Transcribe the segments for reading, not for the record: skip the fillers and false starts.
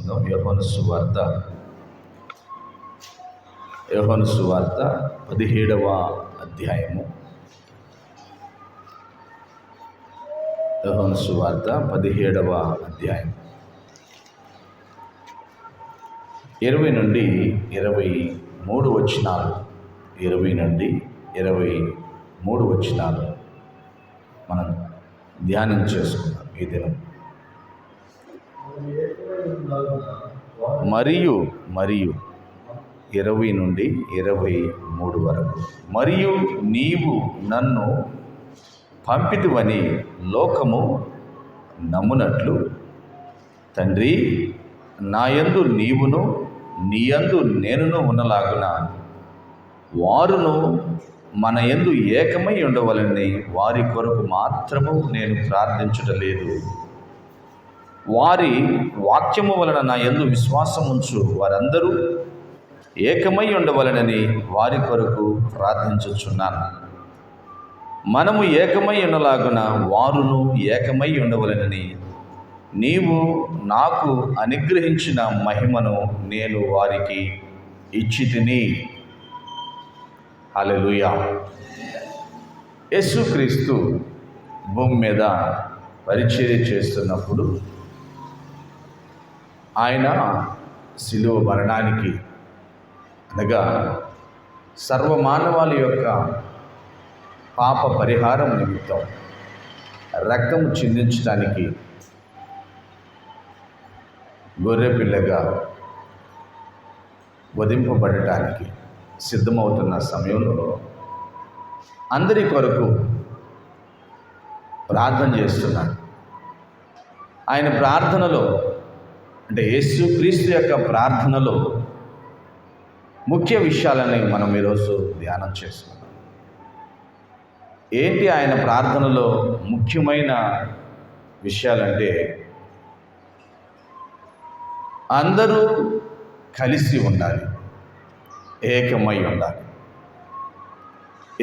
తీసుకుందాం. యోహాను సువార్త 17వ అధ్యాయము. యోహాను సువార్త 17వ అధ్యాయం 20 నుండి 23 వచనాలు. 20 నుండి 23 వచనాలు మనం ధ్యానం చేసుకున్నాం ఈ దినం. మరియు 20 నుండి 23 వరకు. మరియు నీవు నన్ను పంపితివని లోకము నమ్మునట్లు తండ్రి, నాయందు నీవును నీయందు నేనును ఉన్నలాగున వారును మన యందు ఏకమై ఉండవలని వారి కొరకు మాత్రము నేను ప్రార్థించుటలేదు. వారి వాక్యము వలన నా యందు విశ్వాసముంచు వారందరూ ఏకమై ఉండవలనని వారి కొరకు ప్రార్థించుచున్నాను. మనము ఏకమై ఉండలాగున వారును ఏకమై ఉండవలనని నీవు నాకు అనుగ్రహించిన మహిమను నేను వారికి ఇచ్చితిని. హల్లెలూయా. యేసుక్రీస్తు భూమి మీద పరిచర్య చేస్తున్నప్పుడు ఆయన శిలువ మరణానికి అనగా సర్వమానవాళి యొక్క పాప పరిహారం నిమిత్తం రక్తం చిందించడానికి గొర్రెపిల్లగా వధింపబడటానికి సిద్ధమవుతున్న సమయంలో అందరి కొరకు ప్రార్థన చేస్తున్నాడు. ఆయన ప్రార్థనలో అంటే యేసుక్రీస్తు యొక్క ప్రార్థనలో ముఖ్య విషయాలని మనం ఈరోజు ధ్యానం చేసుకున్నాం. ఏంటి ఆయన ప్రార్థనలో ముఖ్యమైన విషయాలంటే, అందరూ కలిసి ఉండాలి, ఏకమై ఉండాలి,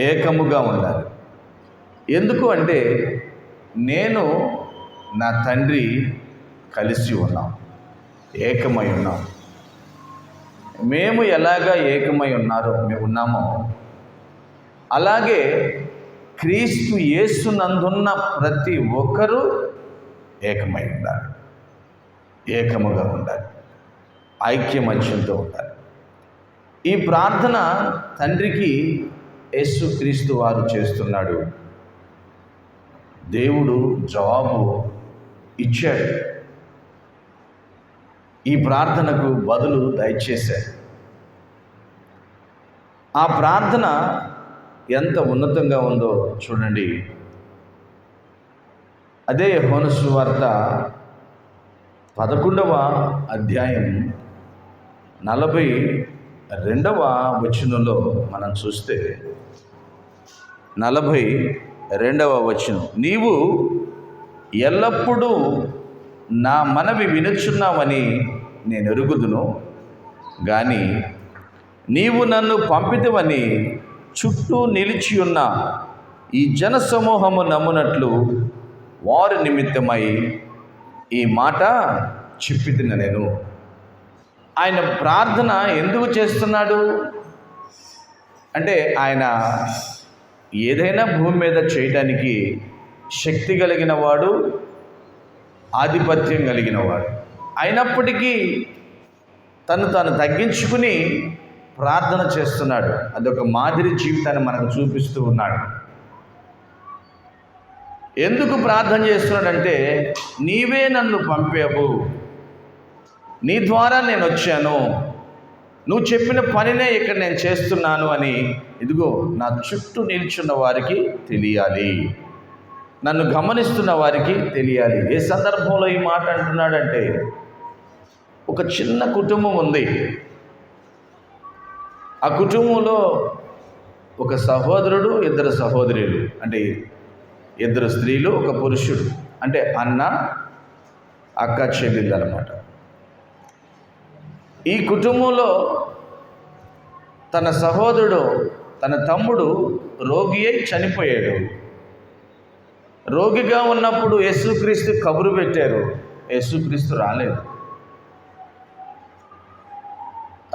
ఏకముగా ఉండాలి. ఎందుకు అంటే నేను నా తండ్రి కలిసి ఉన్నాం, ఏకమై ఉన్నాం. మేము ఎలాగా ఏకమై ఉన్నామో అలాగే క్రీస్తు యేసునందున్న ప్రతి ఒక్కరూ ఏకమై ఉండాలి, ఏకముగా ఉండాలి, ఐక్యమత్యంతో ఉండాలి. ఈ ప్రార్థన తండ్రికి యేసుక్రీస్తు వారు చేస్తున్నాడు. దేవుడు జవాబు ఇచ్చాడు. ఈ ప్రార్థనకు బదులు దయచేశాడు. ఆ ప్రార్థన ఎంత ఉన్నతంగా ఉందో చూడండి. అదే యోహాను సువార్త 11వ అధ్యాయం 42వ వచనంలో మనం చూస్తే 42వ వచనం, నీవు ఎల్లప్పుడూ నా మనవి వినుచున్నావని నేను ఎరుగుదును, కానీ నీవు నన్ను పంపితివని చుట్టూ నిలిచి ఉన్న ఈ జనసమూహము నమ్మునట్లు వారి నిమిత్తమై ఈ మాట చెప్పితిన నేను. ఆయన ప్రార్థన ఎందుకు చేస్తున్నాడు అంటే, ఆయన ఏదైనా భూమి మీద చేయడానికి శక్తి కలిగిన వాడు, ఆధిపత్యం కలిగిన వాడు. అయినప్పటికీ తాను తగ్గించుకుని ప్రార్థన చేస్తున్నాడు. అదొక మాదిరి జీవితాన్ని మనకు చూపిస్తూ ఉన్నాడు. ఎందుకు ప్రార్థన చేస్తున్నాడంటే, నీవే నన్ను పంపావు, నీ ద్వారా నేను వచ్చాను, నువ్వు చెప్పిన పనినే ఇక్కడ నేను చేస్తున్నాను అని ఇదిగో నా చుట్టూ నిల్చున్న వారికి తెలియాలి, నన్ను గమనిస్తున్న వారికి తెలియాలి. ఏ సందర్భంలో ఈ మాట అంటున్నాడంటే, ఒక చిన్న కుటుంబం ఉంది. ఆ కుటుంబంలో ఒక సహోదరుడు, ఇద్దరు సహోదరులు, అంటే ఇద్దరు స్త్రీలు, ఒక పురుషుడు, అంటే అన్న అక్క చెల్లెళ్ళు అన్నమాట. ఈ కుటుంబంలో తన సహోదరుడు, తన తమ్ముడు రోగి అయి చనిపోయాడు. రోగిగా ఉన్నప్పుడు యేసుక్రీస్తు కబురు పెట్టారు, యేసుక్రీస్తు రాలేదు.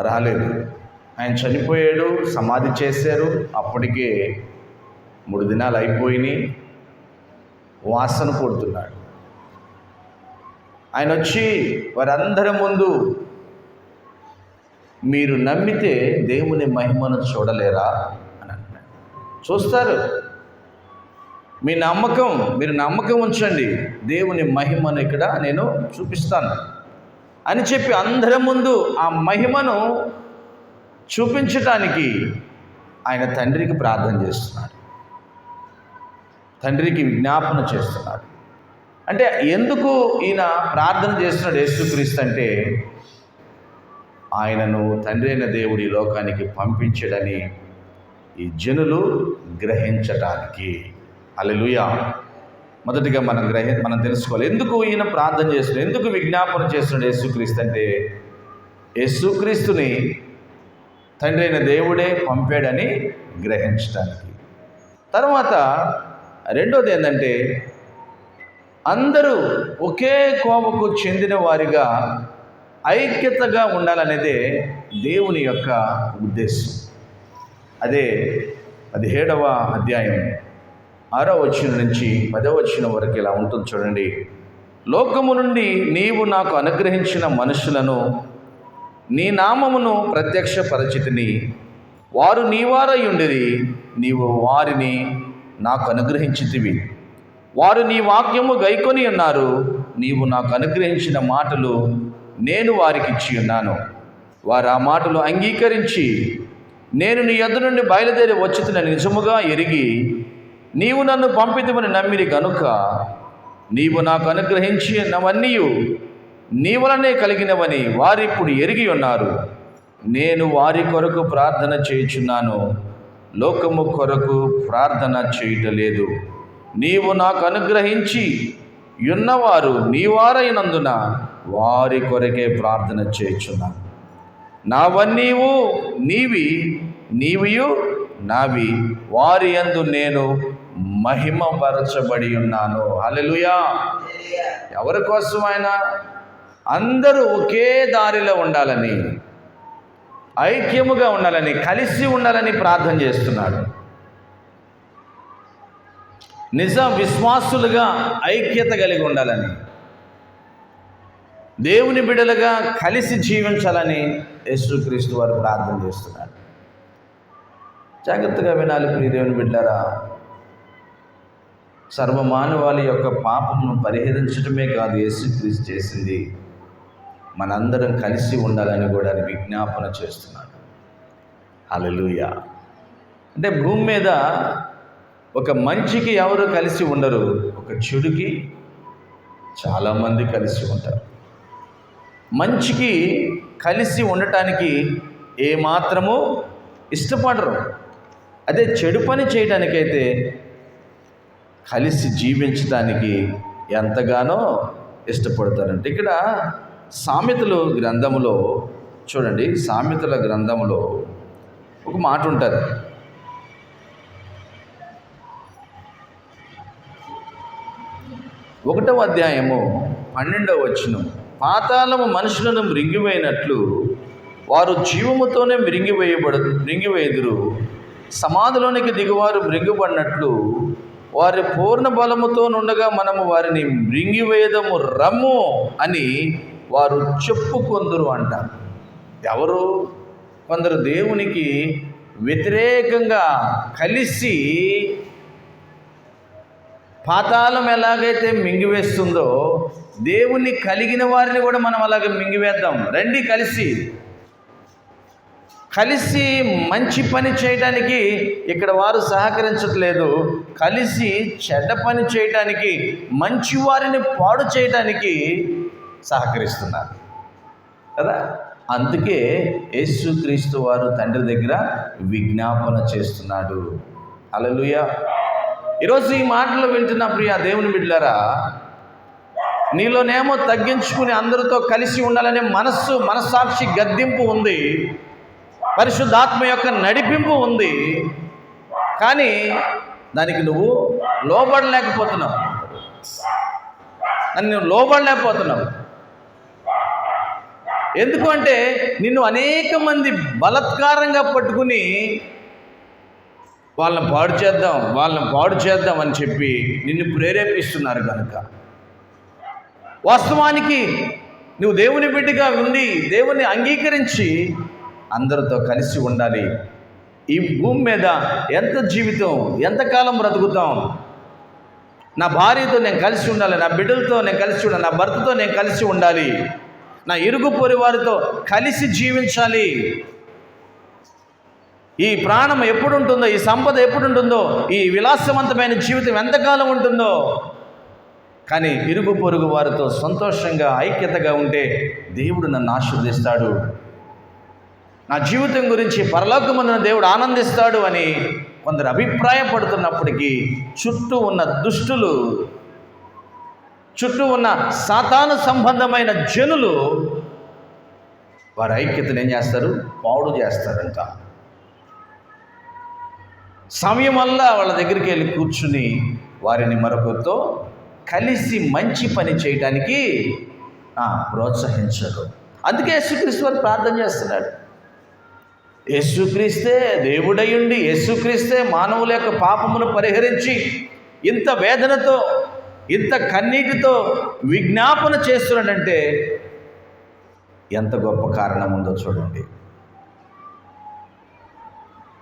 రాలేదు. ఆయన చనిపోయాడు, సమాధి చేశారు. అప్పటికే 3 దినాలు అయిపోయినాయి. వాసన కొడుతున్నాడు. ఆయన వచ్చి వారందరి ముందు, మీరు నమ్మితే దేవుని మహిమను చూడలేరా అని అంటున్నాడు. చూస్తారు. మీరు నమ్మకం ఉంచండి, దేవుని మహిమను ఇక్కడ నేను చూపిస్తాను అని చెప్పి అందరి ముందు ఆ మహిమను చూపించటానికి ఆయన తండ్రికి ప్రార్థన చేస్తున్నాడు, తండ్రికి విజ్ఞాపన చేస్తున్నాడు. అంటే ఎందుకు ఈయన ప్రార్థన చేస్తున్నాడు యేసుక్రీస్తు అంటే, ఆయనను తండ్రి అయిన దేవుడి లోకానికి పంపించడని ఈ జనులు గ్రహించటానికి. హల్లెలూయా. మొదటిగా మనం తెలుసుకోవాలి, ఎందుకు ఈయన ప్రార్థన చేస్తున్నాడు, ఎందుకు విజ్ఞాపన చేస్తున్నాడు యేసుక్రీస్తు అంటే, యేసుక్రీస్తుని తండ్రి అయిన దేవుడే పంపాడని గ్రహించడానికి. తర్వాత రెండోది ఏంటంటే, అందరూ ఒకే కోవకు చెందిన వారిగా ఐక్యతగా ఉండాలనేదే దేవుని యొక్క ఉద్దేశం. అదే 17వ అధ్యాయం 6వ వచనం నుంచి 10వ వచనం వరకు ఇలా ఉంటుంది చూడండి. లోకము నుండి నీవు నాకు అనుగ్రహించిన మనుషులను నీ నామమును ప్రత్యక్షపరచితిని, వారు నీవారై ఉండిరి, నీవు వారిని నాకు అనుగ్రహించితివి. వారు నీ వాక్యము గైకొని ఉన్నారు, నీవు నాకు అనుగ్రహించిన మాటలు నేను వారికి ఇచ్చి ఉన్నాను. వారు ఆ మాటలు అంగీకరించి నేను నీ యొద్ద నుండి బయలుదేరి వచ్చుతున్న నిజముగా ఎరిగి నీవు నన్ను పంపితివని నమ్మిరి గనుక నీవు నాకు అనుగ్రహించినవన్నీ నీ వలనే కలిగినవని వారిప్పుడు ఎరిగి ఉన్నారు. నేను వారి కొరకు ప్రార్థన చేయుచున్నాను, లోకము కొరకు ప్రార్థన చేయటలేదు. నీవు నాకు అనుగ్రహించి ఉన్నవారు నీవారైనందున వారి కొరకే ప్రార్థన చేయుచున్నాను. నావన్నీవు నీవి, నీవియు నావి, వారి యందు నేను మహిమపరచబడి ఉన్నాను. హల్లెలూయా. ఎవరి కోసం ఆయన? అందరూ ఒకే దారిలో ఉండాలని, ఐక్యముగా ఉండాలని, కలిసి ఉండాలని ప్రార్థన చేస్తున్నాడు. నిజ విశ్వాసులుగా ఐక్యత కలిగి ఉండాలని, దేవుని బిడ్డలుగా కలిసి జీవించాలని యేసుక్రీస్తు వారు ప్రార్థన చేస్తున్నారు. జాగ్రత్తగా వినాలి ప్రియ దేవుని బిడ్డలారా. సర్వమానవాళి యొక్క పాపమును పరిహరించడమే కాదు యేసుక్రీస్తు చేసింది, మనందరం కలిసి ఉండాలని కూడా విజ్ఞాపన చేస్తున్నాడు. హల్లెలూయా. అంటే భూమి మీద ఒక మంచికి ఎవరు కలిసి ఉండరు, ఒక చెడుకి చాలామంది కలిసి ఉంటారు. మంచికి కలిసి ఉండటానికి ఏమాత్రము ఇష్టపడరు. అదే చెడు పని చేయడానికైతే కలిసి జీవించడానికి ఎంతగానో ఇష్టపడతారంటే, ఇక్కడ సామెతల గ్రంథములో చూడండి, సామెతల గ్రంథములో ఒక మాట ఉంటుంది. ఒకటవ అధ్యాయము 12వ వచనం, పాతాళము మనుషులను మృంగివేయినట్లు వారు జీవముతోనే మృంగివేయుదురు, సమాధిలోనికి దిగువారు మృంగిపడినట్లు వారి పూర్ణ బలముతో నుండగా మనము వారిని మృంగివేయదము రమ్ము అని వారు చెప్పుకొందురు అంటారు. ఎవరు? కొందరు దేవునికి వ్యతిరేకంగా కలిసి, పాతాళం ఎలాగైతే మింగివేస్తుందో దేవుణ్ణి కలిగిన వారిని కూడా మనం అలాగే మింగివేద్దాం రండి. కలిసి మంచి పని చేయడానికి ఇక్కడ వారు సహకరించట్లేదు, కలిసి చెడ్డ పని చేయడానికి, మంచి వారిని పాడు చేయడానికి సహకరిస్తున్నారు కదా. అందుకే యేసుక్రీస్తు వారు తండ్రి దగ్గర విజ్ఞాపన చేస్తున్నాడు. హల్లెలూయా. ఈరోజు ఈ మాటలు వింటున్న ప్రియ దేవుని బిడ్డలారా, నీలోనేమో తగ్గించుకుని అందరితో కలిసి ఉండాలనే మనస్సాక్షి గద్దింపు ఉంది, పరిశుద్ధాత్మ యొక్క నడిపింపు ఉంది, కానీ దానికి నువ్వు లోబడలేకపోతున్నావు. ఎందుకు అంటే నిన్ను అనేక మంది బలత్కారంగా పట్టుకుని వాళ్ళని పాడు చేద్దాం అని చెప్పి నిన్ను ప్రేరేపిస్తున్నారు కనుక. వాస్తవానికి నువ్వు దేవుని బిడ్డగా ఉండి దేవుని అంగీకరించి అందరితో కలిసి ఉండాలి. ఈ భూమి మీద ఎంత జీవితం, ఎంతకాలం బ్రతుకుతాం? నా భార్యతో నేను కలిసి ఉండాలి, నా బిడ్డలతో నేను కలిసి ఉండాలి, నా భర్తతో నేను కలిసి ఉండాలి, నా ఇరుగు పొరి వారితో కలిసి జీవించాలి. ఈ ప్రాణం ఎప్పుడు ఉంటుందో, ఈ సంపద ఎప్పుడు ఉంటుందో, ఈ విలాసవంతమైన జీవితం ఎంతకాలం ఉంటుందో, కానీ ఇరుగు పొరుగు వారితో సంతోషంగా ఐక్యతగా ఉంటే దేవుడు నన్ను ఆశీర్వదిస్తాడు, నా జీవితం గురించి పరలోకమందున దేవుడు ఆనందిస్తాడు అని కొందరు అభిప్రాయపడుతున్నప్పటికీ చుట్టూ ఉన్న దుష్టులు, చుట్టూ ఉన్న సాతాను సంబంధమైన జనులు వారి ఐక్యతను ఏం చేస్తారు? పాడు చేస్తారంట. సమయం వల్ల వాళ్ళ దగ్గరికి వెళ్ళి కూర్చుని వారిని మరొకరితో కలిసి మంచి పని చేయడానికి ప్రోత్సహించరు. అందుకే యేసుక్రీస్తు వారు ప్రార్థన చేస్తున్నాడు. యేసుక్రీస్తే దేవుడయ్యుండి, యేసుక్రీస్తే మానవుల యొక్క పాపమును పరిహరించి ఇంత వేదనతో, ఇంత కన్నీటితో విజ్ఞాపన చేస్తున్నాడంటే ఎంత గొప్ప కారణం ఉందో చూడండి.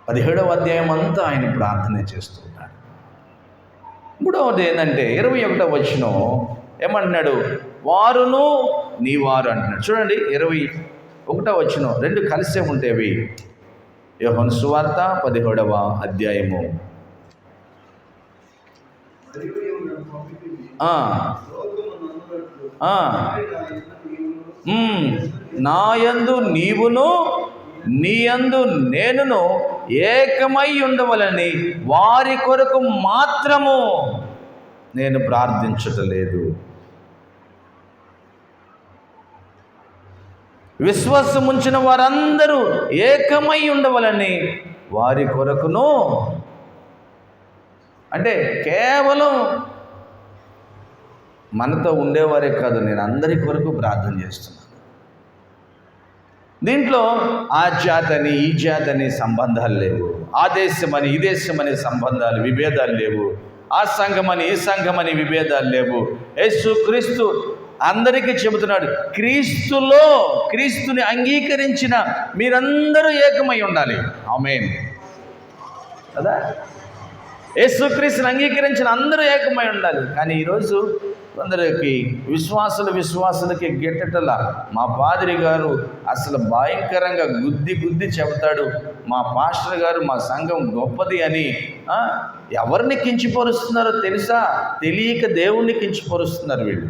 17వ అధ్యాయం అంతా ఆయన ప్రార్థన చేస్తున్నాడు. 3వది ఏంటంటే 21వ వచనం ఏమంటున్నాడు? వారును నీ వారు అంటున్నాడు. చూడండి 21వ వచనం రెండు కలిసే ఉంటేవి. యోహాను సువార్త 17వ అధ్యాయము. నాయందు నీవును నీయందు నేనును ఏకమై ఉండవలని వారి కొరకు మాత్రము నేను ప్రార్థించటలేదు. విశ్వాసముంచిన వారందరూ ఏకమై ఉండవలని వారి కొరకును, అంటే కేవలం మనతో ఉండేవారే కాదు, నేను అందరి కొరకు ప్రార్థన చేస్తున్నాను. దీంట్లో ఆ జాతని ఈ జాతని సంబంధాలు లేవు, ఆ దేశమని ఈ దేశమని సంబంధాలు విభేదాలు లేవు, ఆ సంఘమని ఈ సంఘమని విభేదాలు లేవు. యేసుక్రీస్తు అందరికీ చెబుతున్నాడు, క్రీస్తులో క్రీస్తుని అంగీకరించిన మీరందరూ ఏకమై ఉండాలి. ఆమేన్ కదా. యేసుక్రీస్తుని అంగీకరించిన అందరూ ఏకమై ఉండాలి. కానీ ఈరోజు కొందరికి విశ్వాసులకి గిట్టటల మా పాదిరి గారు అసలు భయంకరంగా గుద్ది చెబుతాడు, మా పాస్టర్ గారు మా సంఘం గొప్పది అని ఎవరిని కించిపరుస్తున్నారో తెలుసా? తెలియక దేవుణ్ణి కించిపరుస్తున్నారు వీళ్ళు.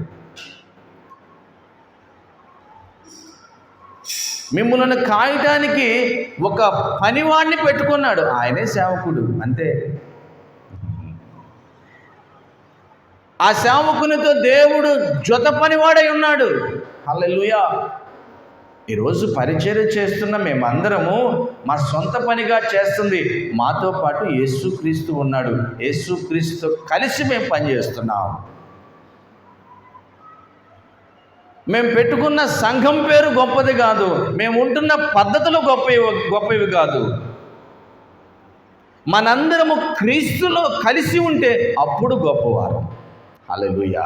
మిమ్మల్ని కాయటానికి ఒక పనివాడిని పెట్టుకున్నాడు, ఆయనే సేవకుడు అంతే. ఆ సేవకునితో దేవుడు జత పనివాడై ఉన్నాడు. హల్లెలూయా. ఈరోజు పరిచర్య చేస్తున్న మేమందరము మా సొంత పనిగా చేస్తుంది, మాతో పాటు యేసుక్రీస్తు ఉన్నాడు. యేసుక్రీస్తుతో కలిసి మేము పనిచేస్తున్నాం. మేము పెట్టుకున్న సంఘం పేరు గొప్పది కాదు, మేము ఉంటున్న పద్ధతులు గొప్పవి కాదు. మనందరము క్రీస్తులో కలిసి ఉంటే అప్పుడు గొప్పవారు. హల్లెలూయా.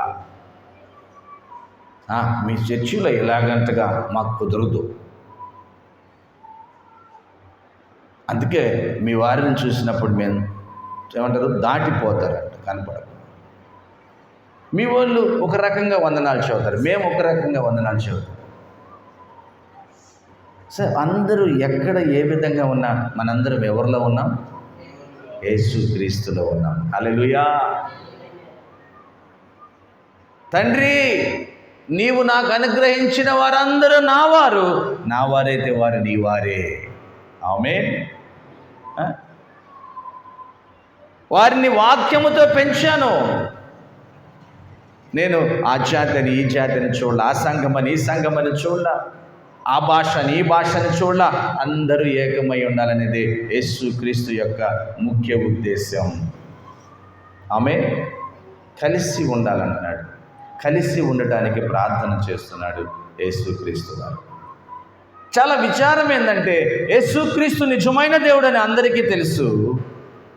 మీ చర్చిలో ఎలాగంటగా మాకు కుదరదు. అందుకే మీ వారిని చూసినప్పుడు మేము ఏమంటారు, దాటిపోతారంట, కనపడదు. మీ వాళ్ళు ఒక రకంగా వందనాలు చదువుతారు, మేము ఒక రకంగా వందనాలు చదువుతాం. సార్ అందరూ ఎక్కడ ఏ విధంగా ఉన్నా మనందరం ఎవరిలో ఉన్నాం? యేసుక్రీస్తులో ఉన్నాం. హల్లెలూయా. తండ్రి, నీవు నాకు అనుగ్రహించిన వారందరూ నావారు, నా వారైతే వారు నీ వారే. ఆమేన్. వారిని వాక్యముతో పెంచాను. నేను ఆ జాతిని ఈ జాతిని చూడాల, ఆ సంఘమని ఈ సంఘమని చూడాల, ఆ భాషని ఈ భాషని చూడాల, అందరూ ఏకమై ఉండాలనేది యేసుక్రీస్తు యొక్క ముఖ్య ఉద్దేశం. ఆమేన్. కలిసి ఉండాలంటున్నాడు. కలిసి ఉండటానికి ప్రార్థన చేస్తున్నాడు యేసుక్రీస్తు వారు. చాలా విచారం ఏంటంటే యేసుక్రీస్తు నిజమైన దేవుడని అందరికీ తెలుసు,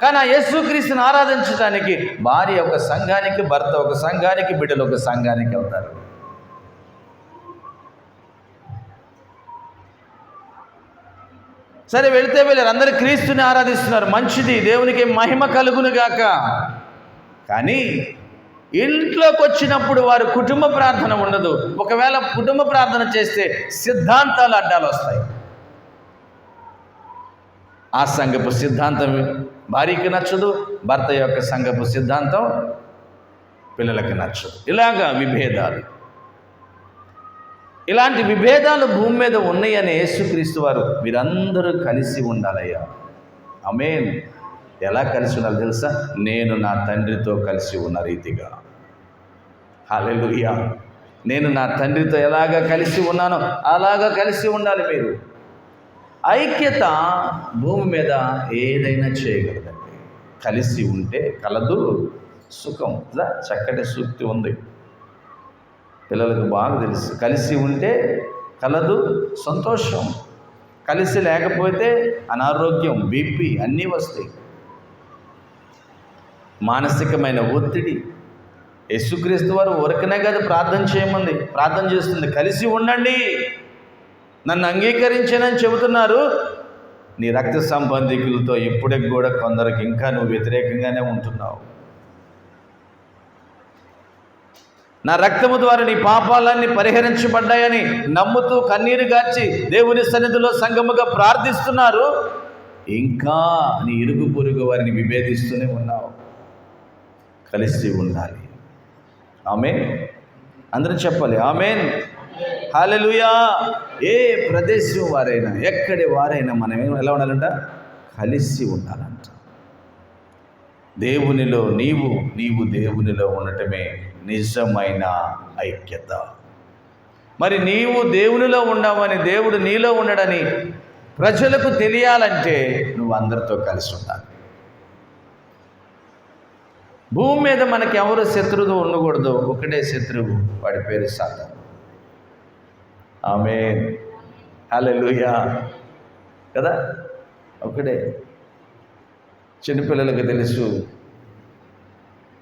కానీ ఆ యేసుక్రీస్తుని ఆరాధించడానికి భార్య ఒక సంఘానికి, భర్త ఒక సంఘానికి, బిడ్డలు ఒక సంఘానికి వెళ్తారు. సరే వెళితే వెళ్ళారు, అందరూ క్రీస్తుని ఆరాధిస్తున్నారు, మంచిది, దేవునికి మహిమ కలుగును గాక. కానీ ఇంట్లోకి వచ్చినప్పుడు వారు కుటుంబ ప్రార్థన ఉండదు. ఒకవేళ కుటుంబ ప్రార్థన చేస్తే సిద్ధాంతాలు అడ్డాలు వస్తాయి. ఆ సంఘపు సిద్ధాంతం భార్యకి నచ్చదు, భర్త యొక్క సంఘపు సిద్ధాంతం పిల్లలకి నచ్చదు. ఇలాగా విభేదాలు. ఇలాంటి విభేదాలు భూమి మీద ఉన్నాయని యేసుక్రీస్తు వారు మీరందరూ కలిసి ఉండాలయ్యా. ఆమేన్. ఎలా కలిసి ఉండాలి తెలుసా? నేను నా తండ్రితో కలిసి ఉన్న రీతిగా. హల్లెలూయా. నేను నా తండ్రితో ఎలాగా కలిసి ఉన్నానో అలాగా కలిసి ఉండాలి మీరు. ఐక్యత భూమి మీద ఏదైనా చేయగలదండి. కలిసి ఉంటే కలదు సుఖం. చక్కటి సూక్తి ఉంది, పిల్లలకు బాగా తెలుసు. కలిసి ఉంటే కలదు సంతోషం, కలిసి లేకపోతే అనారోగ్యం, బీపీ అన్నీ వస్తాయి, మానసికమైన ఒత్తిడి. యేసుక్రీస్తు వారు ఊరకనే కాదు ప్రార్థన చేయమంది, ప్రార్థన చేస్తుంది, కలిసి ఉండండి, నన్ను అంగీకరించానని చెబుతున్నారు. నీ రక్త సంబంధికులతో ఇప్పటికి కూడా కొందరికి ఇంకా నువ్వు వ్యతిరేకంగానే ఉంటున్నావు. నా రక్తము ద్వారా నీ పాపాలన్నీ పరిహరించబడ్డాయని నమ్ముతూ కన్నీరు గార్చి దేవుని సన్నిధిలో సంఘముగా ప్రార్థిస్తున్నారు. ఇంకా నీ ఇరుగు పొరుగు వారిని విభేదిస్తూనే ఉన్నావు. కలిసి ఉండాలి. ఆమేన్. అందరూ చెప్పాలి ఆమేన్. హల్లెలూయా. ఏ ప్రదేశం వారైనా, ఎక్కడి వారైనా మనం ఎలా ఉండాలంట? కలిసి ఉండాలంట. దేవునిలో నీవు దేవునిలో ఉండటమే నిజమైన ఐక్యత. మరి నీవు దేవునిలో ఉండవని, దేవుడు నీలో ఉండడని ప్రజలకు తెలియాలంటే నువ్వు అందరితో కలిసి ఉండాలి. భూమి మీద మనకి ఎవరు శత్రువు ఉండకూడదు, ఒకటే శత్రువు, వాడి పేరు సాతాను. ఆమేన్. హల్లెలూయా కదా. ఒకటే. చిన్నపిల్లలకు తెలుసు.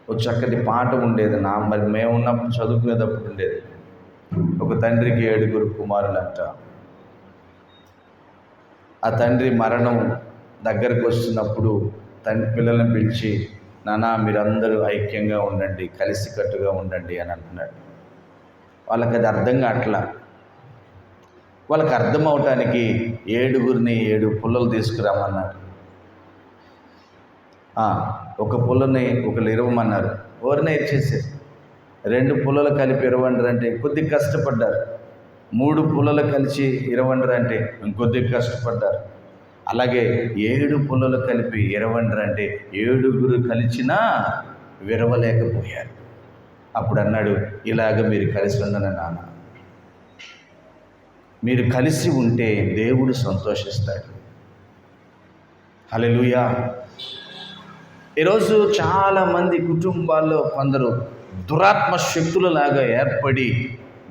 ఒక చక్కటి పాట ఉండేది, మరి మేమున్నప్పుడు చదువుకునేటప్పుడు ఉండేది. ఒక తండ్రికి 7 కుమారులంట. ఆ తండ్రి మరణం దగ్గరకు వస్తున్నప్పుడు పిల్లల్ని పిలిచి, నాన్న మీరందరూ ఐక్యంగా ఉండండి, కలిసికట్టుగా ఉండండి అని అంటున్నాడు. వాళ్ళకి అది అర్థం కావట్లా. వాళ్ళకి అర్థం అవటానికి 7 పుల్లలు తీసుకురామన్నాడు. ఒక పుల్లని ఒకరు ఇరవమన్నారు, ఎవరినే ఇచ్చేసారు. 2 పుల్లలు కలిపి ఇరవండి అంటే కొద్దిగా కష్టపడ్డారు. 3 పుల్లలు కలిసి ఇరవండి అంటే ఇంకొద్దిగా కష్టపడ్డారు. అలాగే 7 పుల్లలు కలిపి ఇరవండి అంటే 7 కలిసినా విరవలేకపోయారు. అప్పుడు అన్నాడు, ఇలాగ మీరు కలిసి ఉండను నాన్న, మీరు కలిసి ఉంటే దేవుడు సంతోషిస్తాడు. హల్లెలూయా. ఈరోజు చాలామంది కుటుంబాల్లో కొందరు దురాత్మ శక్తులలాగా ఏర్పడి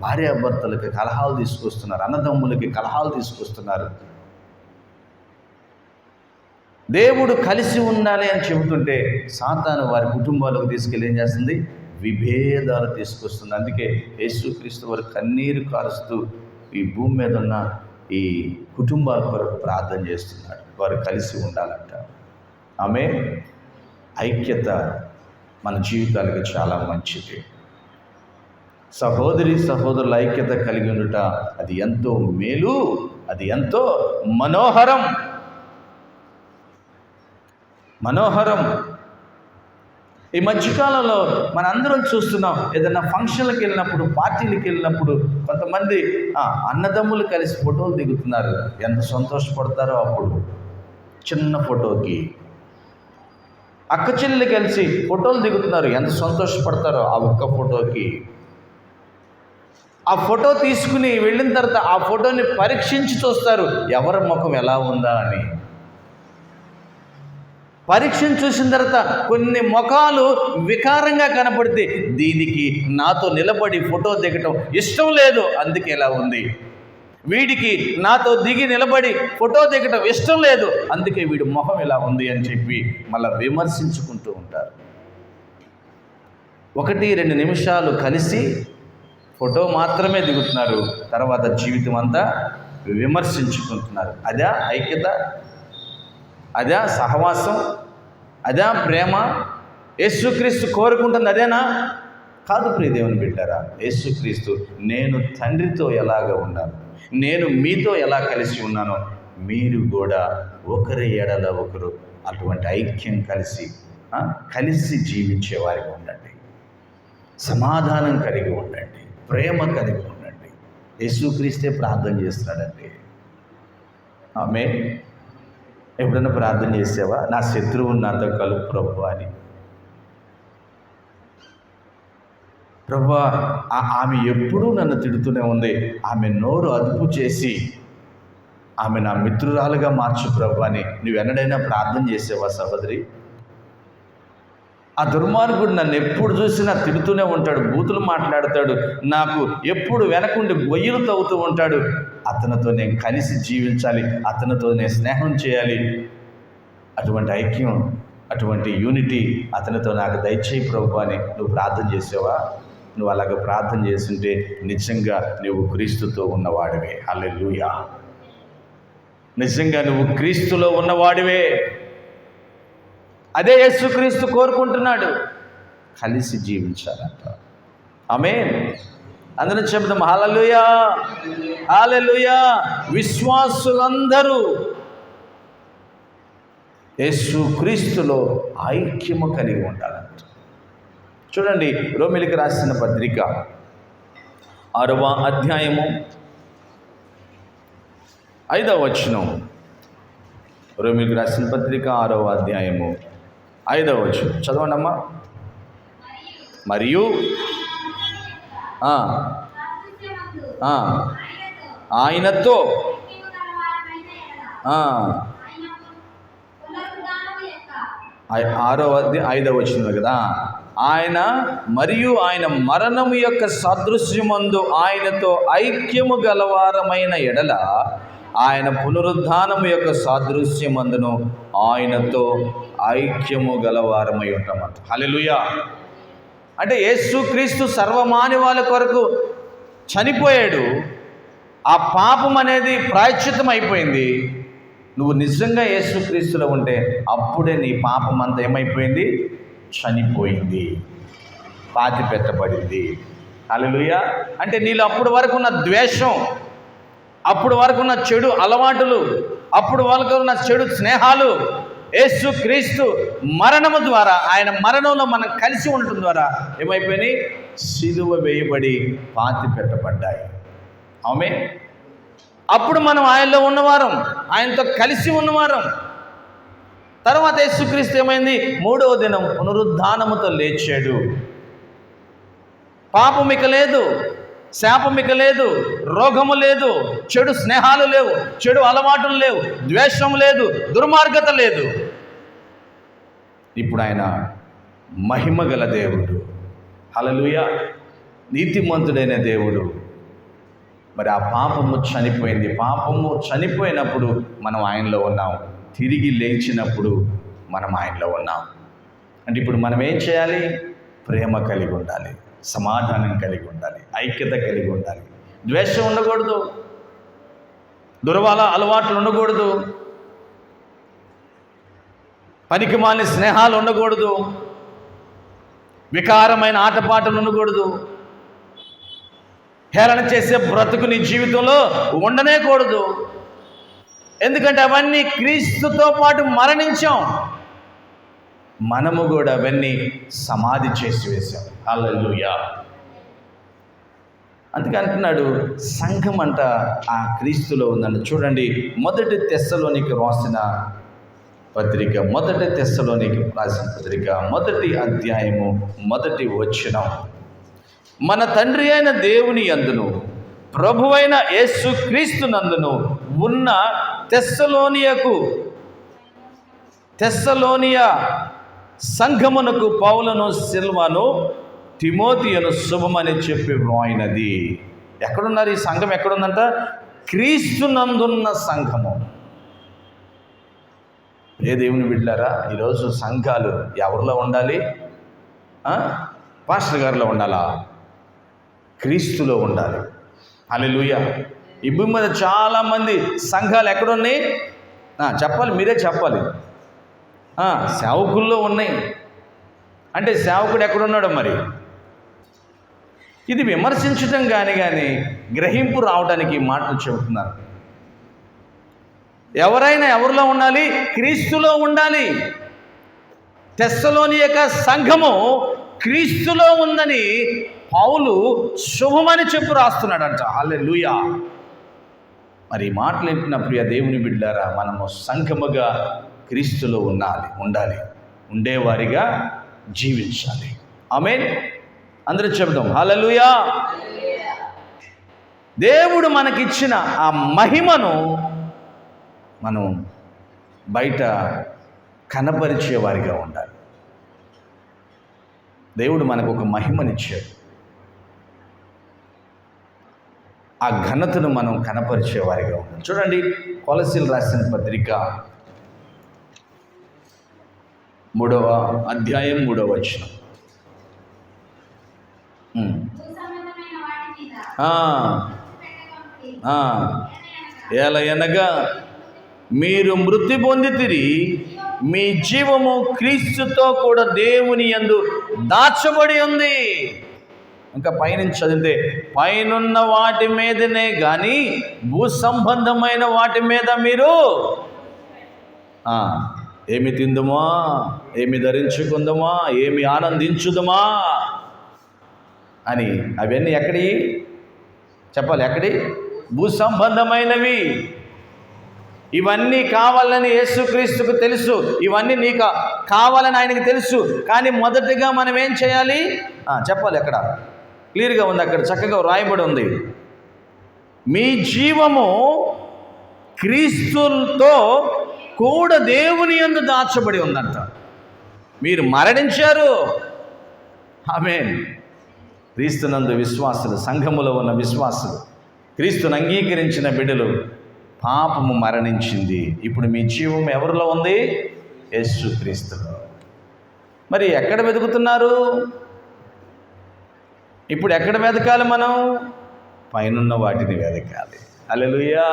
భార్యాభర్తలకి కలహాలు తీసుకొస్తున్నారు, అన్నదమ్ములకి కలహాలు తీసుకొస్తున్నారు. దేవుడు కలిసి ఉండాలి అని చెబుతుంటే సాతాను వారి కుటుంబాలకు తీసుకెళ్ళి ఏం చేస్తుంది? విభేదాలు తీసుకొస్తుంది. అందుకే యేసుక్రీస్తు వారు కన్నీరు కారుస్తూ ఈ భూమి మీద ఉన్న ఈ కుటుంబాల కొరకు ప్రార్థన చేస్తున్నాడు. వారు కలిసి ఉండాలంట. ఆమేన్. ఐక్యత మన జీవితాలకు చాలా మంచిది. సహోదరుల ఐక్యత కలిగి ఉండుట అది ఎంతో మేలు, అది ఎంతో మనోహరం. ఈ మధ్యకాలంలో మనందరం చూస్తున్నాం, ఏదైనా ఫంక్షన్లకు వెళ్ళినప్పుడు, పార్టీలకు వెళ్ళినప్పుడు కొంతమంది అన్నదమ్ములు కలిసి ఫోటోలు దిగుతున్నారు. ఎంత సంతోషపడతారో అప్పుడు. చిన్న ఫోటోకి అక్క చెల్లెలు కలిసి ఫోటోలు దిగుతున్నారు, ఎంత సంతోషపడతారో ఆ ఒక్క ఫోటోకి. ఆ ఫోటో తీసుకుని వెళ్ళిన తర్వాత ఆ ఫోటోని పరీక్షించి చూస్తారు, ఎవరి ముఖం ఎలా ఉందా అని. పరీక్షను చూసిన తర్వాత కొన్ని ముఖాలు వికారంగా కనపడితే దీనికి నాతో నిలబడి ఫోటో దిగటం ఇష్టం లేదు, అందుకే ఎలా ఉంది. వీడికి నాతో దిగి నిలబడి ఫోటో దిగటం ఇష్టం లేదు, అందుకే వీడి మొహం ఇలా ఉంది అని చెప్పి మళ్ళీ విమర్శించుకుంటూ ఉంటారు. 1-2 నిమిషాలు కలిసి ఫోటో మాత్రమే దిగుతున్నారు, తర్వాత జీవితం అంతా విమర్శించుకుంటున్నారు. అదా ఐక్యత? అదా సహవాసం? అదా ప్రేమ? యేసుక్రీస్తు కోరుకుంటుంది అదేనా? కాదు ప్రియ దేవుని బిడ్డారా. యేసుక్రీస్తు నేను తండ్రితో ఎలాగ ఉన్నాను, నేను మీతో ఎలా కలిసి ఉన్నానో మీరు కూడా ఒకరి ఎడల ఒకరు అటువంటి ఐక్యం కలిసి జీవించేవారిగా ఉండండి, సమాధానం కలిగి ఉండండి, ప్రేమ కలిగి ఉండండి. యేసుక్రీస్తే ప్రార్థన చేస్తున్నాడండి. ఆమె ఎప్పుడైనా ప్రార్థన చేసావా, నా శత్రువు నాతో కలుపు ప్రభు అని? ప్రభు ఆమె ఎప్పుడూ నన్ను తిడుతూనే ఉంది, ఆమె నోరు అదుపు చేసి ఆమె నా మిత్రురాలుగా మార్చు ప్రభు అని నువ్వు ఎన్నడైనా ప్రార్థన చేసావా సహోదరి? ఆ దుర్మార్గుడు నన్ను ఎప్పుడు చూసినా తిడుతూనే ఉంటాడు, బూతులు మాట్లాడతాడు, నాకు ఎప్పుడు వెనకుండి గొయ్యలు తవ్వుతూ ఉంటాడు, అతనితో నేను కలిసి జీవించాలి, అతనితో నేను స్నేహం చేయాలి, అటువంటి ఐక్యం, అటువంటి యూనిటీ అతనితో నాకు దయచేయి ప్రభు అని నువ్వు ప్రార్థన చేసావా? నువ్వు అలాగ ప్రార్థన చేస్తుంటే నిజంగా నువ్వు క్రీస్తుతో ఉన్నవాడివే. హల్లెలూయా. నిజంగా నువ్వు క్రీస్తులో ఉన్నవాడివే. అదే యేసుక్రీస్తు కోరుకుంటున్నాడు, కలిసి జీవించాలంట. ఆమేన్. అందరం చెప్దాం హల్లెలూయా, హల్లెలూయా. విశ్వాసులందరూ యేసుక్రీస్తులో ఐక్యము కలిగి ఉండాలంట. చూడండి, రోమీయులకు రాసిన పత్రిక 6వ అధ్యాయము 5వ వచనం. రోమీయులకు రాసిన పత్రిక 6వ అధ్యాయము 5వ వచనం చదవండమ్మా. మరియు ఆయనతో 6వ అధ్యాయం 5వ వచనం కదా. ఆయన మరియు ఆయన మరణము యొక్క సాదృశ్యమందు ఆయనతో ఐక్యము గలవారమైన ఎడల ఆయన పునరుద్ధానము యొక్క సాదృశ్యమందును ఆయనతో ఐక్యము గలవారమై ఉంటామంట. హల్లెలూయా. అంటే యేసుక్రీస్తు సర్వమానవాళి కొరకు చనిపోయాడు, ఆ పాపం అనేది ప్రాయశ్చిత్తం అయిపోయింది. నువ్వు నిజంగా యేసుక్రీస్తులో ఉంటే అప్పుడే నీ పాపం అంతా ఏమైపోయింది? చనిపోయింది, పాతి పెట్టబడింది. హల్లెలూయా. అంటే నీలో అప్పుడు వరకు ఉన్న ద్వేషం, అప్పుడు వరకు ఉన్న చెడు అలవాటులు, అప్పుడు వరకు ఉన్న చెడు స్నేహాలు యేసుక్రీస్తు మరణము ద్వారా, ఆయన మరణంలో మనం కలిసి ఉండటం ద్వారా ఏమైపోయినాయి? సిలువ వేయబడి పాతి పెట్టబడ్డాయి. ఆమేన్. అప్పుడు మనం ఆయనలో ఉన్నవారం, ఆయనతో కలిసి ఉన్నవారం. తర్వాత యేసుక్రీస్తు ఏమైంది? 3వ దినం పునరుద్ధానముతో లేచాడు. పాపమిక లేదు, శాపమిక లేదు, రోగము లేదు, చెడు స్నేహాలు లేవు, చెడు అలవాటులు లేవు, ద్వేషం లేదు, దుర్మార్గత లేదు. ఇప్పుడు ఆయన మహిమగల దేవుడు. హల్లెలూయా. నీతిమంతుడైన దేవుడు. మరి ఆ పాపము చనిపోయింది. పాపము చనిపోయినప్పుడు మనం ఆయనలో ఉన్నాం, తిరిగి లేచినప్పుడు మనం ఆయనలో ఉన్నాం. అంటే ఇప్పుడు మనం ఏం చేయాలి? ప్రేమ కలిగి ఉండాలి, సమాధానం కలిగి ఉండాలి, ఐక్యత కలిగి ఉండాలి. ద్వేషం ఉండకూడదు, అలవాట్లు ఉండకూడదు, పనికిమాలిన స్నేహాలు ఉండకూడదు, వికారమైన ఆటపాటలు ఉండకూడదు, హేళన చేసే బ్రతుకు నీ జీవితంలో ఉండనేకూడదు. ఎందుకంటే అవన్నీ క్రీస్తుతో పాటు మరణించాం, మనము కూడా అవన్నీ సమాధి చేసి వేశాం. హల్లెలూయా. అందుకే అంటున్నాడు సంఘం అంట ఆ క్రీస్తులో ఉందండి. చూడండి, 1 తెస్సలోనికి రాసిన పత్రిక, 1 తెస్సలోనికి రాసిన పత్రిక 1వ అధ్యాయము 1వ వచనం. మన తండ్రి అయిన దేవుని యందును ప్రభువైన యేసుక్రీస్తు నందును ఉన్న తెస్సలోనియ సంఘమునకు పౌలును సిల్వాను తిమోతియును శుభమని చెప్పి వ్రాయినది. ఎక్కడున్నారు ఈ సంఘం? ఎక్కడుందంట? క్రీస్తునందున్న సంఘము. ఏ దేవుని బిడ్డలారా, ఈరోజు సంఘాలు ఎవరిలో ఉండాలి? పాస్టర్ గారిలో ఉండాలా? క్రీస్తులో ఉండాలి. హల్లెలూయా. ఈ భూమి మీద చాలామంది సంఘాలు ఎక్కడున్నాయి? చెప్పాలి, మీరే చెప్పాలి. సేవకుల్లో ఉన్నాయి. అంటే సేవకుడు ఎక్కడున్నాడో మరి? ఇది విమర్శించడం కానీ గ్రహింపు రావడానికి ఈ మాటలు చెబుతున్నారు. ఎవరైనా ఎవరిలో ఉండాలి? క్రీస్తులో ఉండాలి. తెస్సలోనిక సంఘము క్రీస్తులో ఉందని పౌలు శుభమని చెప్పు రాస్తున్నాడంట. హల్లెలూయా. మరి ఈ మాటలు వింటున్న ప్రియ దేవుని బిడ్డలారా, మనము సంఘముగా క్రీస్తులో ఉండాలి, ఉండేవారిగా జీవించాలి. ఆమేన్. అందరూ చెబుదాం హల్లెలూయా. దేవుడు మనకిచ్చిన ఆ మహిమను మనం బయట కనపరిచేవారిగా ఉండాలి. దేవుడు మనకు ఒక మహిమనిచ్చాడు. ఆ ఘనతను మనం కనపరిచేవారిగా ఉండాలి. చూడండి, కొలస్సీయులకు రాసిన పత్రిక 3వ అధ్యాయం 3వ వచనం. ఎలయనగా మీరు మృతి పొందితిరి, మీ జీవము క్రీస్తుతో కూడా దేవుని యందు దాచబడి ఉంది. ఇంకా పైనుంచి చదివితే, పైనున్న వాటి మీదనే కానీ భూ సంబంధమైన వాటి మీద మీరు ఏమి తిందుమా, ఏమి ధరించుకుందామా, ఏమి ఆనందించుదమా అని. అవన్నీ ఎక్కడి? చెప్పాలి, ఎక్కడి? భూ సంబంధమైనవి. ఇవన్నీ కావాలని యేసుక్రీస్తుకు తెలుసు, ఇవన్నీ నీకు కావాలని ఆయనకు తెలుసు. కానీ మొదటిగా మనం ఏం చేయాలి? చెప్పాలి. ఎక్కడ క్లియర్గా ఉంది, అక్కడ చక్కగా వ్రాయబడి ఉంది. మీ జీవము క్రీస్తుతో కూడా దేవుని యందు దాచబడి ఉందంట. మీరు మరణించారు. ఆమేన్. క్రీస్తునందు విశ్వాసులు, సంఘములో ఉన్న విశ్వాసులు, క్రీస్తును అంగీకరించిన బిడ్డలు, పాపము మరణించింది. ఇప్పుడు మీ జీవం ఎవరిలో ఉంది? యేసుక్రీస్తులో. మరి ఎక్కడ వెతుకుతున్నారు? ఇప్పుడు ఎక్కడ వెతకాలి? మనం పైనున్న వాటిని వెతకాలి. హల్లెలూయా.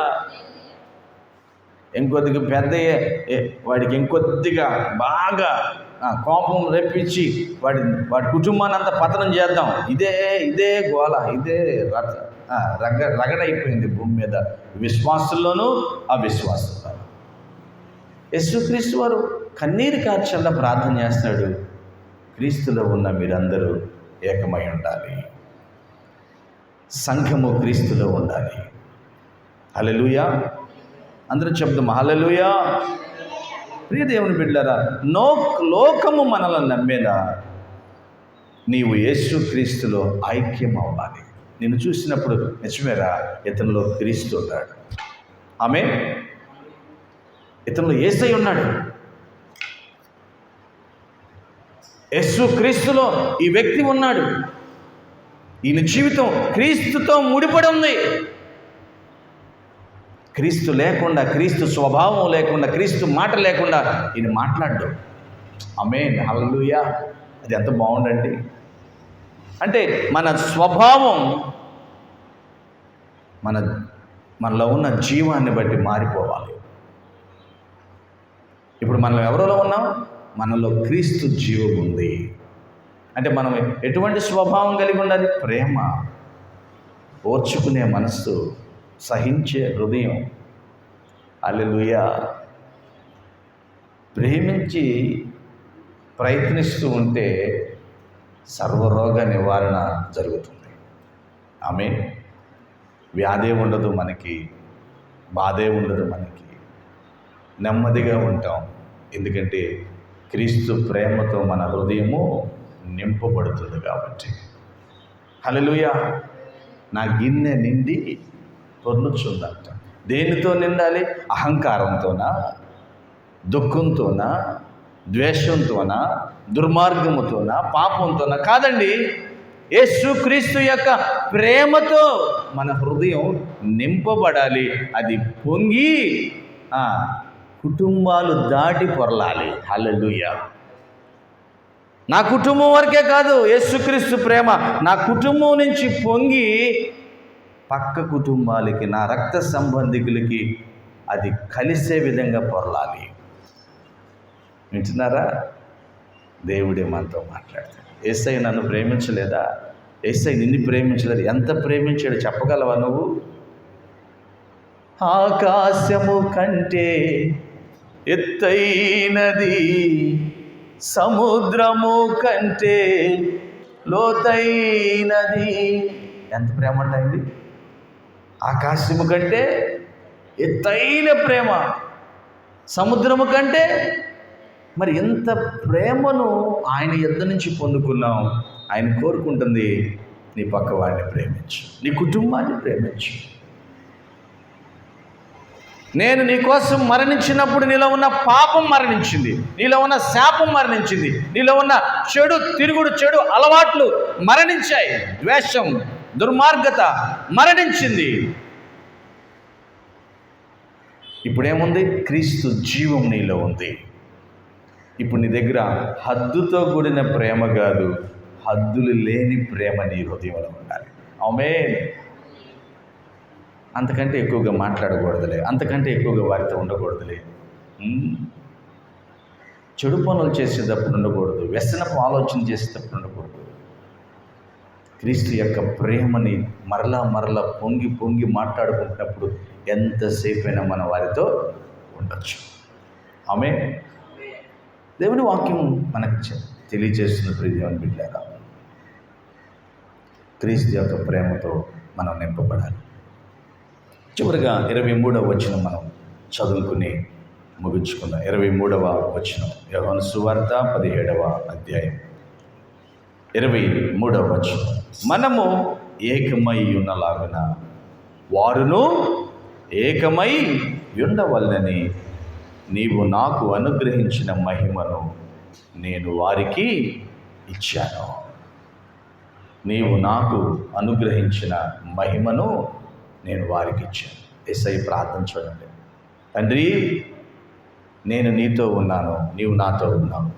ఇంకొద్దిగా పెద్ద వాడికి ఇంకొద్దిగా బాగా కోపం రెప్పించి వాడి కుటుంబాన్ని అంతా పతనం చేద్దాం. ఇదే గోల, ఇదే రగడైపోయింది భూమి మీద, విశ్వాసుల్లోనూ అవిశ్వాసుల్లోనూ. యేసుక్రీస్తు వారు కన్నీరు కార్చల్లా ప్రార్థన చేస్తాడు, క్రీస్తులో ఉన్న మీరందరూ ఏకమై ఉండాలి, సంఘము క్రీస్తులో ఉండాలి. హల్లెలూయా. అందరూ చెప్దాం హల్లెలూయా. ప్రియ దేవుని బిడ్డలారా, లోకము మనల్ని నమ్మేలా నీవు యేసుక్రీస్తులో ఐక్యం అవ్వాలి. నిన్ను చూసినప్పుడు నిజమేరా, ఇతనిలో క్రీస్తు ఉన్నాడు, ఆమేన్, ఇతనిలో యేసయ్య ఉన్నాడు, యేసుక్రీస్తులో ఈ వ్యక్తి ఉన్నాడు, ఈయన జీవితం క్రీస్తుతో ముడిపడి ఉంది. క్రీస్తు లేకుండా, క్రీస్తు స్వభావం లేకుండా, క్రీస్తు మాట లేకుండా ఈయన మాట్లాడు. ఆమేన్. హల్లెలూయా. అది ఎంత బాగుండండి. అంటే మన స్వభావం మనలో ఉన్న జీవాన్ని బట్టి మారిపోవాలి. ఇప్పుడు మనం ఎవరిలో ఉన్నాం? మనలో క్రీస్తు జీవం ఉంది. అంటే మనం ఎటువంటి స్వభావం కలిగి ఉండాలి? ప్రేమ, ఓర్చుకునే మనస్సు, సహించే హృదయం. హల్లెలూయా. ప్రేమించి ప్రయత్నిస్తూ ఉంటే సర్వరోగ నివారణ జరుగుతుంది. ఆమేన్. వ్యాధే ఉండదు మనకి, బాధే ఉండదు మనకి, నెమ్మదిగా ఉంటాం. ఎందుకంటే క్రీస్తు ప్రేమతో మన హృదయము నింపబడుతుంది కాబట్టి. హల్లెలూయా. నా గిన్నె నిండి పొర్లుచుందంట. దేనితో నిండాలి? అహంకారంతోనా, దుఃఖంతోనా, ద్వేషంతోనా, దుర్మార్గముతోనా, పాపంతోనా? కాదండి. యేసుక్రీస్తు యొక్క ప్రేమతో మన హృదయం నింపబడాలి. అది పొంగి కుటుంబాలు దాటి పొరలాలి. హల్లెలూయా. నా కుటుంబం వరకే కాదు, యేసుక్రీస్తు ప్రేమ నా కుటుంబం నుంచి పొంగి పక్క కుటుంబాలకి, నా రక్త సంబంధికులకి అది కలిసే విధంగా పొరలాలి. వింటున్నారా? దేవుడే మనతో మాట్లాడతాడు. యేసయ్య నన్ను ప్రేమించలేదా? యేసయ్య నిన్ను ప్రేమించలేదు. ఎంత ప్రేమించాడు చెప్పగలవా నువ్వు? ఆకాశము కంటే ఎత్తైనది, సముద్రము కంటే లోతైనది. ఎంత ప్రేమ అండి! ఆకాశము కంటే ఎత్తైన ప్రేమ, సముద్రము కంటే. మరి ఎంత ప్రేమను ఆయన యొద్ద నుంచి పొందుకున్నాం. ఆయన కోరుకుంటుంది, నీ పక్క వాడిని ప్రేమించు, నీ కుటుంబాన్ని ప్రేమించు. నేను నీ కోసం మరణించినప్పుడు నీలో ఉన్న పాపం మరణించింది, నీలో ఉన్న శాపం మరణించింది, నీలో ఉన్న చెడు అలవాట్లు మరణించాయి, ద్వేషం, దుర్మార్గత మరణించింది. ఇప్పుడేముంది? క్రీస్తు జీవం నీలో ఉంది. ఇప్పుడు నీ దగ్గర హద్దుతో కూడిన ప్రేమ కాదు, హద్దులు లేని ప్రేమ నీ హృదయంలో ఉండాలి. ఆమేన్. అంతకంటే ఎక్కువగా మాట్లాడకూడదులే, అంతకంటే ఎక్కువగా వారితో ఉండకూడదులే. చెడు పనులు చేసేటప్పుడు ఉండకూడదు, వ్యసనపు ఆలోచన చేసేటప్పుడు ఉండకూడదు. క్రీస్తు యొక్క ప్రేమని మరలా పొంగి పొంగి మాట్లాడుకుంటున్నప్పుడు ఎంతసేపైనా మన వారితో ఉండొచ్చు. ఆమేన్. దేవుని వాక్యం మనకు తెలియజేస్తున్న ప్రియమైన బిడ్డలారా, క్రీస్తు యొక్క ప్రేమతో మనం నింపబడాలి. చివరిగా 23వ వచనం మనం చదువుకుని ముగించుకుందాం. 23వ వచనం, యోహాను సువార్త 17వ అధ్యాయం 23వ వచనం. మనము ఏకమై ఉన్నలాగున వారును ఏకమై ఉండవలనని నీవు నాకు అనుగ్రహించిన మహిమను నేను వారికి ఇచ్చాను. నీవు నాకు అనుగ్రహించిన మహిమను నేను వారికి ఇచ్చాను. యేసయ్య ప్రార్థన చూడండి. తండ్రి, నేను నీతో ఉన్నాను, నీవు నాతో ఉన్నావు.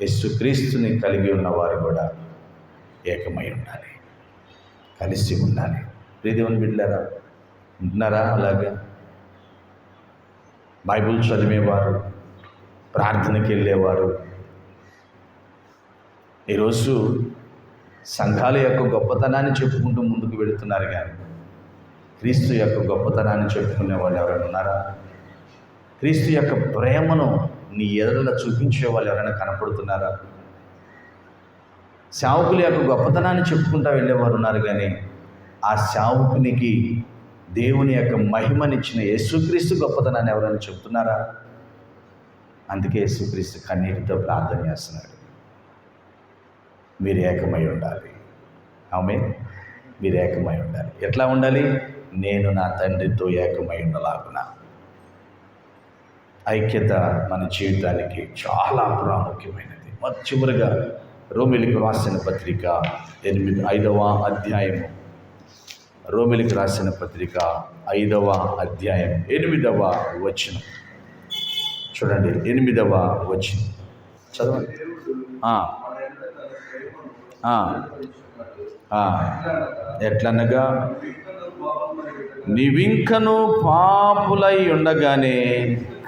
యేసుక్రీస్తుని కలిగి ఉన్నవారు కూడా ఏకమై ఉండాలి, కలిసి ఉండాలి. ప్రియదేవుని బిడ్డలారా, ఉంటున్నారా అలాగే? బైబిల్ చదివేవారు, ప్రార్థనకి వెళ్ళేవారు, ఈరోజు సంఘాల యొక్క గొప్పతనాన్ని చెప్పుకుంటూ ముందుకు వెళుతున్నారు, కానీ క్రీస్తు యొక్క గొప్పతనాన్ని చెప్పుకునే వాళ్ళు ఎవరైనా ఉన్నారా? క్రీస్తు యొక్క ప్రేమను నీ ఎదురులా చూపించే వాళ్ళు ఎవరైనా కనపడుతున్నారా? సేవకుల యొక్క గొప్పతనాన్ని చెప్పుకుంటూ వెళ్ళేవారు ఉన్నారు, కానీ ఆ సేవకునికి దేవుని యొక్క మహిమనిచ్చిన యేసుక్రీస్తు గొప్పతనాన్ని ఎవరైనా చెప్తున్నారా? అందుకే యేసుక్రీస్తు కన్నీటితో ప్రార్థన చేస్తున్నాడు, మీరు ఏకమై ఉండాలి. ఆమేన్. మీరు ఏకమై ఉండాలి. ఎట్లా ఉండాలి? నేను నా తండ్రితో ఏకమై ఉండలాగున. ఐక్యత మన జీవితానికి చాలా ప్రాముఖ్యమైనది. చివరిగా రోమిలికి రాసిన పత్రిక 5వ అధ్యాయము, రోమిలికి రాసిన పత్రిక 5వ అధ్యాయం 8వ వచనం చూడండి. 8వ వచనం చదవండి. ఎట్లనగా నీవింకను పాపులై ఉండగానే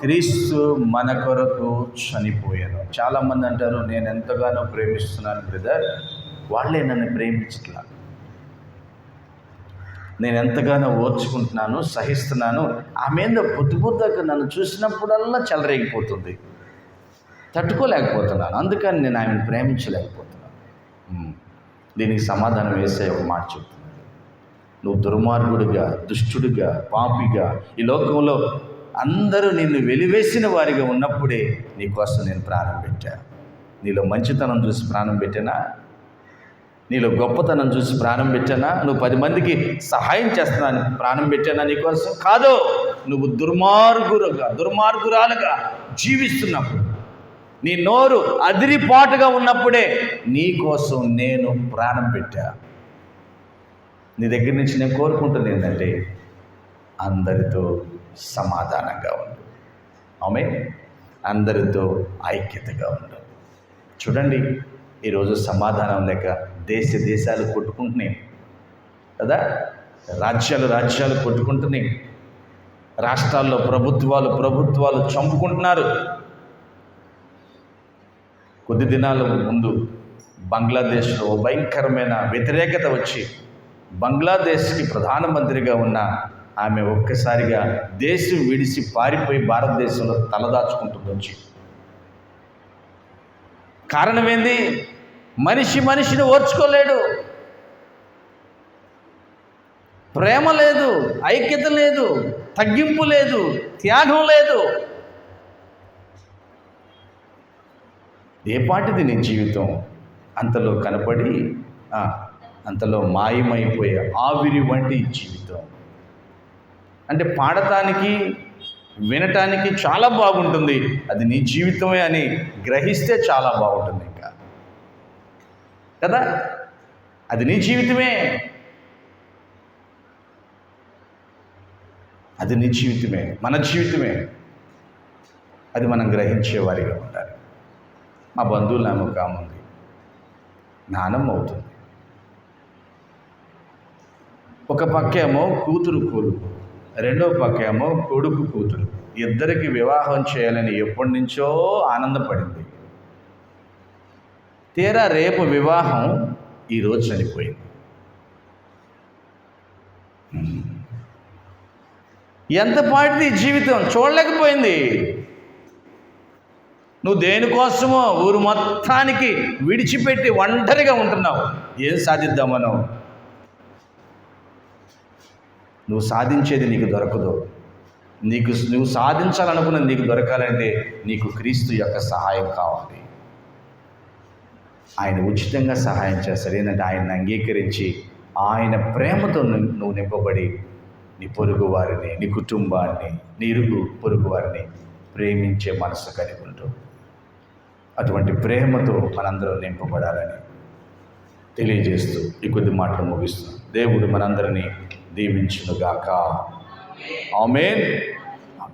క్రీస్తు మన కొరకు చనిపోయాను. చాలామంది అంటారు, నేను ఎంతగానో ప్రేమిస్తున్నాను బ్రదర్, వాళ్ళే నన్ను ప్రేమించట్లా. నేను ఎంతగానో ఓర్చుకుంటున్నాను, సహిస్తున్నాను, ఆమె ఏందో పొద్దుగా నన్ను చూసినప్పుడల్లా చెలరేగిపోతుంది, తట్టుకోలేకపోతున్నాను, అందుకని నేను ఆమెను ప్రేమించలేకపోతున్నాను. దీనికి సమాధానం వేసే ఒక మాట చెప్తున్నాను. నువ్వు దుర్మార్గుడిగా, దుష్టుడిగా, పాపిగా, ఈ లోకంలో అందరూ నిన్ను వెలివేసిన వారిగా ఉన్నప్పుడే నీకోసం నేను ప్రాణం పెట్టాను. నీలో మంచితనం చూసి ప్రాణం పెట్టానా? నీలో గొప్పతనం చూసి ప్రాణం పెట్టానా? నువ్వు 10 మందికి సహాయం చేస్తున్నాను ప్రాణం పెట్టానా నీకోసం? కాదు. నువ్వు దుర్మార్గురాలుగా జీవిస్తున్నప్పుడు, నీ నోరు అదిరిపాటుగా ఉన్నప్పుడే నీ కోసం నేను ప్రాణం పెట్టా. నీ దగ్గర నుంచి నేను కోరుకుంటుంది ఏంటంటే అందరితో సమాధానంగా ఉండు. ఆమేన్. అందరితో ఐక్యతగా ఉండు. చూడండి, ఈరోజు సమాధానం లేక దేశాలు కొట్టుకుంటున్నాయి కదా, రాజ్యాలు కొట్టుకుంటున్నాయి, రాష్ట్రాల్లో ప్రభుత్వాలు చంపుకుంటున్నారు. కొద్ది దినాల ముందు బంగ్లాదేశ్లో భయంకరమైన వ్యతిరేకత వచ్చి బంగ్లాదేశ్కి ప్రధానమంత్రిగా ఉన్న ఆమె ఒక్కసారిగా దేశం విడిచి పారిపోయి భారతదేశంలో తలదాచుకుంటుంది. కారణం ఏంది? మనిషిని ఓర్చుకోలేడు, ప్రేమ లేదు, ఐక్యత లేదు, తగ్గింపు లేదు, త్యాగం లేదు. ఏ పాటిది నీ జీవితం? అంతలో కనపడి అంతలో మాయమైపోయే ఆవిరి వంటి జీవితం. అంటే పాడటానికి వినటానికి చాలా బాగుంటుంది, అది నీ జీవితమే అని గ్రహిస్తే చాలా బాగుంటుంది ఇంకా కదా. అది నీ జీవితమే, అది నీ జీవితమే, మన జీవితమే. అది మనం గ్రహించేవారిగా ఉండాలి. మా బంధువులు నామక ఉంది, నానమ్మ అవుతుంది. ఒక పక్కేమో కూతురు కొడుకు, రెండో పక్కేమో కొడుకు కూతురు. ఇద్దరికి వివాహం చేయాలని ఎప్పటి నుంచో ఆనందపడింది. తీరా రేపు వివాహం, ఈరోజు చనిపోయింది. ఎంత పాటిది జీవితం చూడలేకపోయింది. నువ్వు దేనికోసమో ఊరు మొత్తానికి విడిచిపెట్టి ఒంటరిగా ఉంటున్నావు. ఏం సాధిద్దామనో? నువ్వు సాధించేది నీకు దొరకదు. నువ్వు సాధించాలనుకున్నది నీకు దొరకాలంటే నీకు క్రీస్తు యొక్క సహాయం కావాలి. ఆయన ఉచితంగా సహాయం చేస్తాడు. ఏంటంటే ఆయన్ని అంగీకరించి ఆయన ప్రేమతో నువ్వు నింపబడి నీ పొరుగు వారిని, నీ కుటుంబాన్ని, నీ ఇరుగు పొరుగు వారిని ప్రేమించే మనసు కలిగి ఉంటూ అటువంటి ప్రేమతో మనందరం నింపబడాలని తెలియజేస్తూ ఈ కొద్ది మాటలు ముగిస్తున్నాం. దేవుడు మనందరినీ దీవించునుగాక. ఆమేన్.